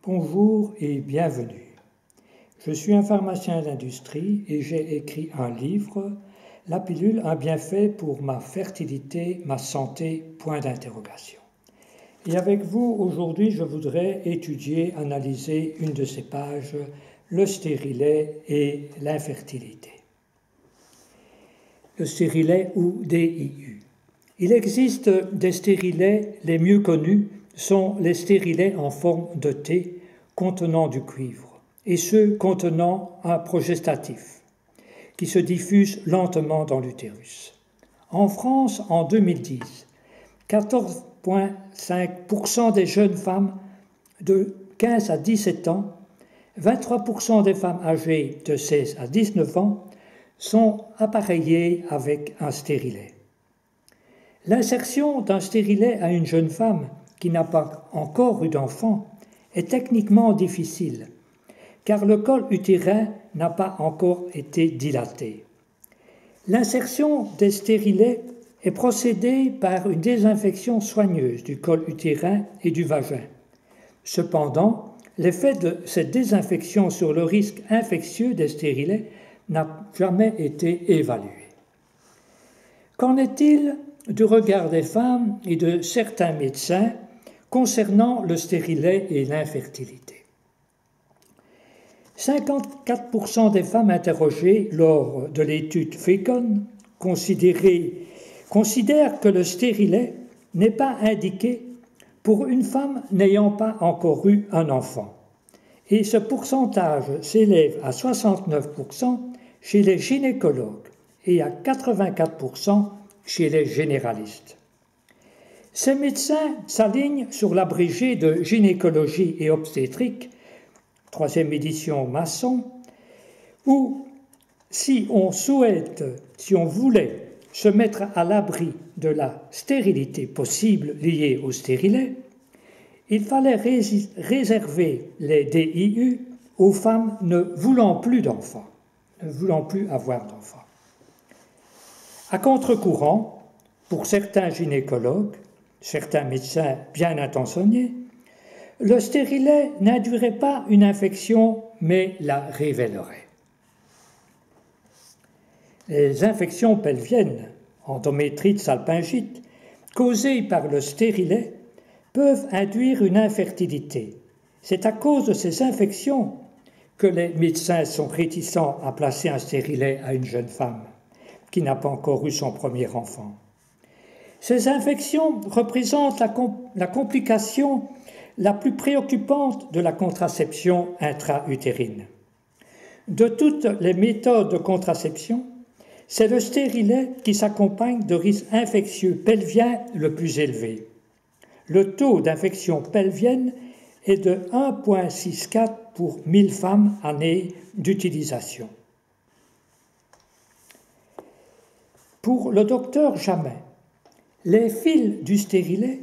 Bonjour et bienvenue. Je suis un pharmacien d'industrie et j'ai écrit un livre, La pilule, un bienfait pour ma fertilité, ma santé, point d'interrogation. Et avec vous, aujourd'hui, je voudrais étudier, analyser une de ces pages, le stérilet et l'infertilité. Le stérilet ou DIU. Il existe des stérilets, les mieux connus sont les stérilets en forme de T contenant du cuivre et ceux contenant un progestatif qui se diffuse lentement dans l'utérus. En France, en 2010, 14,5% des jeunes femmes de 15 à 17 ans, 23% des femmes âgées de 16 à 19 ans sont appareillées avec un stérilet. L'insertion d'un stérilet à une jeune femme qui n'a pas encore eu d'enfant est techniquement difficile, car le col utérin n'a pas encore été dilaté. L'insertion des stérilets est procédée par une désinfection soigneuse du col utérin et du vagin. Cependant, l'effet de cette désinfection sur le risque infectieux des stérilets n'a jamais été évalué. Qu'en est-il du regard des femmes et de certains médecins concernant le stérilet et l'infertilité? 54% des femmes interrogées lors de l'étude FECON considèrent que le stérilet n'est pas indiqué pour une femme n'ayant pas encore eu un enfant. Et ce pourcentage s'élève à 69% chez les gynécologues et à 84% chez les généralistes. Ces médecins s'alignent sur l'abrégé de gynécologie et obstétrique, 3e édition Masson, où si on voulait se mettre à l'abri de la stérilité possible liée au stérilet, il fallait réserver les DIU aux femmes ne voulant plus d'enfants, ne voulant plus avoir d'enfants. À contre-courant, pour certains gynécologues, certains médecins bien intentionnés, le stérilet n'induirait pas une infection, mais la révélerait. Les infections pelviennes, endométrite, salpingite, causées par le stérilet, peuvent induire une infertilité. C'est à cause de ces infections que les médecins sont réticents à placer un stérilet à une jeune femme qui n'a pas encore eu son premier enfant. Ces infections représentent la complication la plus préoccupante de la contraception intra-utérine. De toutes les méthodes de contraception, c'est le stérilet qui s'accompagne de risques infectieux pelviens le plus élevé. Le taux d'infection pelvienne est de 1,64 pour 1000 femmes années d'utilisation. Pour le docteur Jamin, les fils du stérilet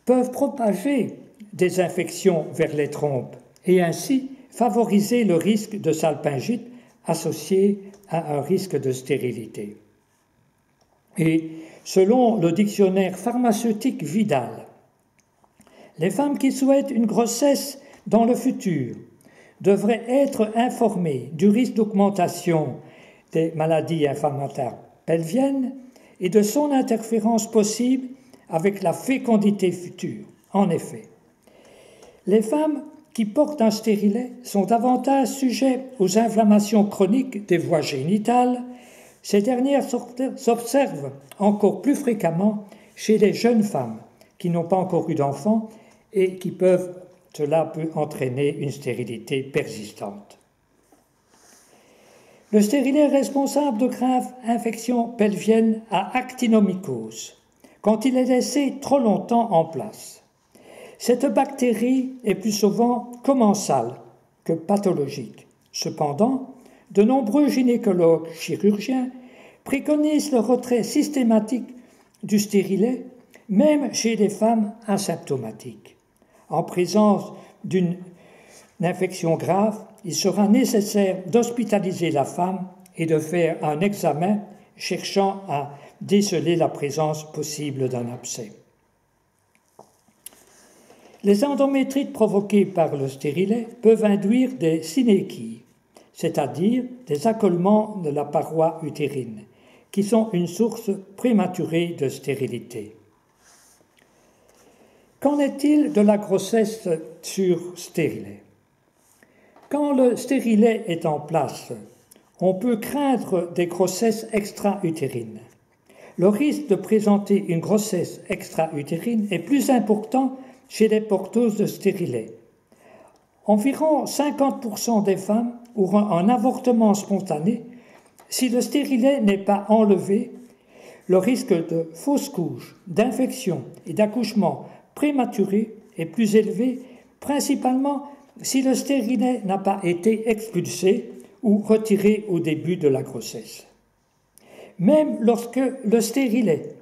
peuvent propager des infections vers les trompes et ainsi favoriser le risque de salpingite associé à un risque de stérilité. Et selon le dictionnaire pharmaceutique Vidal, les femmes qui souhaitent une grossesse dans le futur devraient être informées du risque d'augmentation des maladies inflammatoires pelviennes et de son interférence possible avec la fécondité future. En effet, les femmes qui portent un stérilet sont davantage sujettes aux inflammations chroniques des voies génitales. Ces dernières s'observent encore plus fréquemment chez les jeunes femmes qui n'ont pas encore eu d'enfants et cela peut entraîner une stérilité persistante. Le stérilet est responsable de graves infections pelviennes à actinomycose quand il est laissé trop longtemps en place. Cette bactérie est plus souvent commensale que pathologique. Cependant, de nombreux gynécologues chirurgiens préconisent le retrait systématique du stérilet, même chez les femmes asymptomatiques. En présence d'une infection grave, il sera nécessaire d'hospitaliser la femme et de faire un examen cherchant à déceler la présence possible d'un abcès. Les endométrites provoquées par le stérilet peuvent induire des synéchies, c'est-à-dire des accolements de la paroi utérine, qui sont une source prématurée de stérilité. Qu'en est-il de la grossesse sur stérilet? Quand le stérilet est en place, on peut craindre des grossesses extra-utérines. Le risque de présenter une grossesse extra-utérine est plus important chez les porteuses de stérilet. Environ 50% des femmes auront un avortement spontané si le stérilet n'est pas enlevé. Le risque de fausse couche, d'infection et d'accouchement prématuré est plus élevé, principalement si le stérilet n'a pas été expulsé ou retiré au début de la grossesse. Même lorsque le stérilet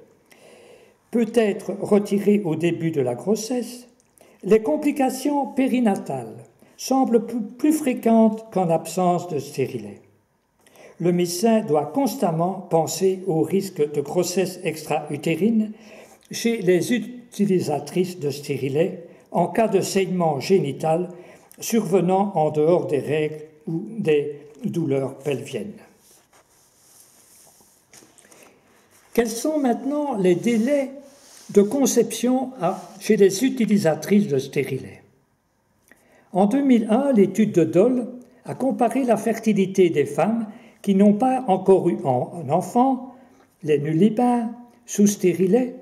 peut être retiré au début de la grossesse, les complications périnatales semblent plus fréquentes qu'en absence de stérilet. Le médecin doit constamment penser au risque de grossesse extra-utérine chez les utilisatrices de stérilet en cas de saignement génital survenant en dehors des règles ou des douleurs pelviennes. Quels sont maintenant les délais de conception chez les utilisatrices de stérilet? En 2001, l'étude de Doll a comparé la fertilité des femmes qui n'ont pas encore eu un enfant, les nullipares, sous stérilet,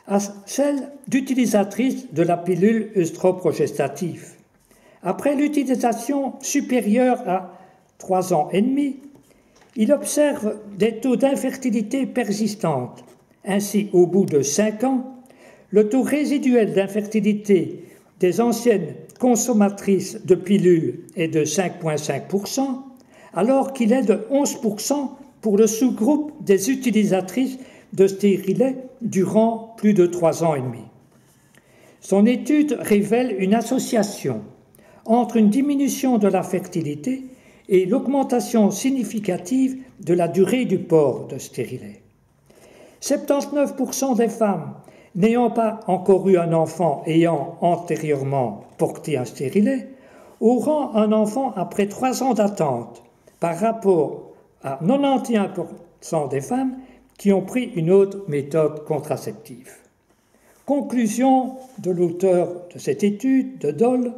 à celle d'utilisatrices de la pilule œstroprogestative. Après l'utilisation supérieure à 3 ans et demi, il observe des taux d'infertilité persistantes. Ainsi, au bout de 5 ans, le taux résiduel d'infertilité des anciennes consommatrices de pilules est de 5,5%, alors qu'il est de 11% pour le sous-groupe des utilisatrices de stérilet durant plus de 3 ans et demi. Son étude révèle une association entre une diminution de la fertilité et l'augmentation significative de la durée du port de stérilet. 79% des femmes n'ayant pas encore eu un enfant ayant antérieurement porté un stérilet auront un enfant après 3 ans d'attente, par rapport à 91% des femmes qui ont pris une autre méthode contraceptive. Conclusion de l'auteur de cette étude, de Doll,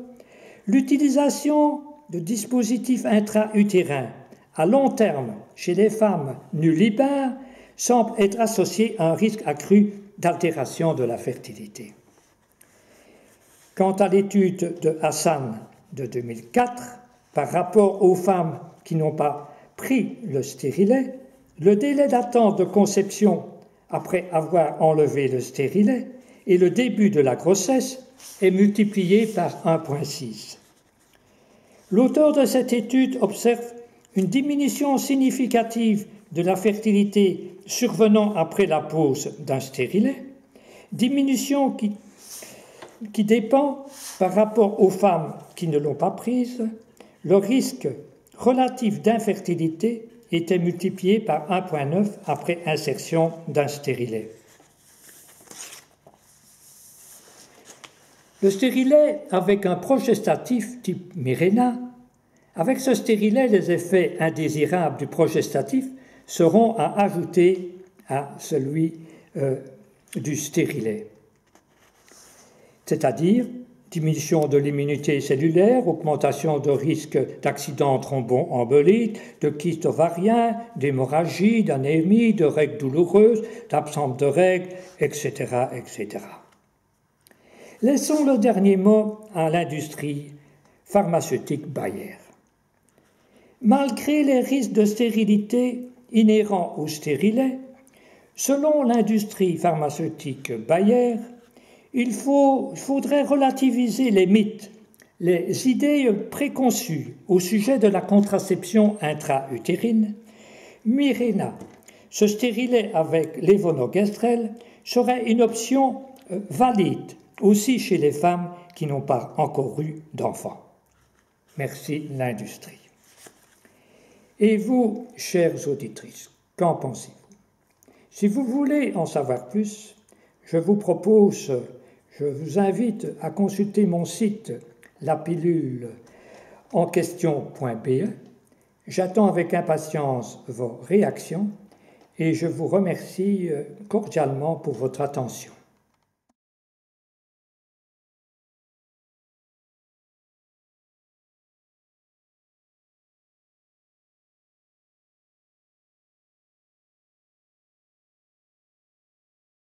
l'utilisation de dispositifs intra-utérins à long terme chez les femmes nullipares semble être associée à un risque accru d'altération de la fertilité. Quant à l'étude de Hassan de 2004, par rapport aux femmes qui n'ont pas pris le stérilet, le délai d'attente de conception après avoir enlevé le stérilet et le début de la grossesse est multiplié par 1,6. L'auteur de cette étude observe une diminution significative de la fertilité survenant après la pose d'un stérilet, diminution qui dépend par rapport aux femmes qui ne l'ont pas prise. Le risque relatif d'infertilité était multiplié par 1,9 après insertion d'un stérilet. Le stérilet avec un progestatif type Mirena, avec ce stérilet, les effets indésirables du progestatif seront à ajouter à celui du stérilet. C'est-à-dire diminution de l'immunité cellulaire, augmentation de risque d'accident thromboembolique, de kyste ovarien, d'hémorragie, d'anémie, de règles douloureuses, d'absence de règles, etc., etc. Laissons le dernier mot à l'industrie pharmaceutique Bayer. Malgré les risques de stérilité inhérents au stérilet, selon l'industrie pharmaceutique Bayer, il faudrait relativiser les mythes, les idées préconçues au sujet de la contraception intra-utérine. Mirena, ce stérilet avec lévonorgestrel, serait une option valide aussi chez les femmes qui n'ont pas encore eu d'enfants. Merci l'industrie. Et vous, chères auditrices, qu'en pensez-vous? Si vous voulez en savoir plus, je vous propose, Je vous invite à consulter mon site La Pilule en question.be. J'attends avec impatience vos réactions et je vous remercie cordialement pour votre attention.